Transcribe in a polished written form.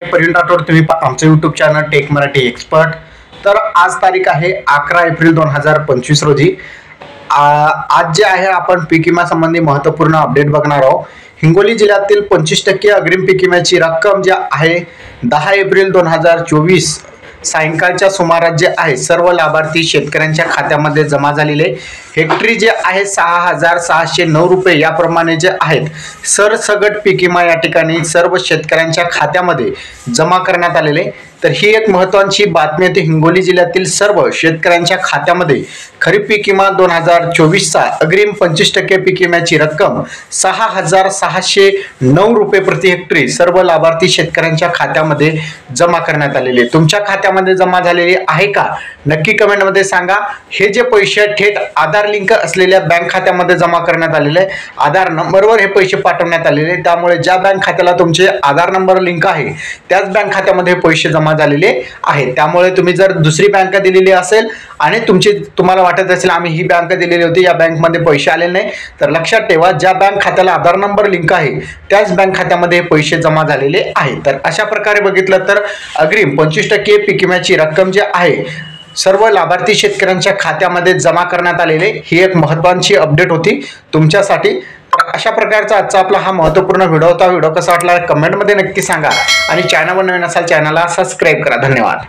प्रवीण राठोड, तुम्ही आमचं YouTube channel tech Marathi expert. तर आज तारीख आहे 11 एप्रिल 2025 रोजी। आज जे आहे आपण पीक विमा संबंधी महत्त्वपूर्ण अपडेट बघणार आहोत। हिंगोली जिल्ह्यातील 25% अग्रिम पीक विम्याची रक्कम जी आहे 10 एप्रिल 2024 सायंकाळच्या सुमारास जे आहे सर्व लाभार्थी शेतकऱ्यांच्या खात्यामध्ये जमा झालेले हेक्टरी जे आहे 6609 रुपये याप्रमाणे जे आहेत सरसगट पीक विमा या ठिकाणी सर्व शेतकऱ्यांच्या खात्यामध्ये जमा करण्यात आलेले। तर ही एक महत्त्वाची बातमी आहे। हिंगोली जिल्ह्यातील सर्व शेतकऱ्यांच्या खात्यामध्ये खरीप पीक विमा 2024 चा अग्रिम 25% पीक विम्याची रक्कम 6609 रुपये प्रति हेक्टरी सर्व लाभार्थी शेतकऱ्यांच्या खात्यामध्ये जमा करण्यात आलेले। तुमच्या खात्यामध्ये जमा झालेले आहे का नक्की कमेंट मध्ये सांगा। हे जे पैसे थेट आधार लिंक असलेल्या बँक खात्यामध्ये जमा करण्यात आलेले, आधार नंबरवर हे पैसे पाठवण्यात आलेले, त्यामुळे ज्या बँक खात्याला तुमचे आधार नंबर लिंक आहे त्याच बँक खात्यामध्ये पैसे जमा झालेले आहेत। त्यामुळे तुम्ही जर दुसरी बँक दिलेली असेल आणि तुम्हाला वाटत असेल आम्ही ही बँक दिलेली होती या बँक मध्ये पैसे आले नाही, तर लक्षात ठेवा ज्या बँक खात्याला आधार नंबर लिंक आहे त्याच बँक खात्यामध्ये पैसे जमा झालेले आहेत। तर अशा प्रकारे बघितलं तर अग्रिम 25% पीक विम्याची रक्कम जी आहे सर्व लाभार्थी शेतकऱ्यांच्या खात्यामध्ये जमा करण्यात आलेले ही एक महत्त्वाची अपडेट होती तुमच्यासाठी। अशा प्रकारचा आजचा आपला हा महत्त्वपूर्ण व्हिडिओ होता। व्हिडिओ कसा वाटला कमेंट मध्ये नक्की सांगा आणि चॅनलवर नवीन असाल चॅनलला सबस्क्राइब करा। धन्यवाद।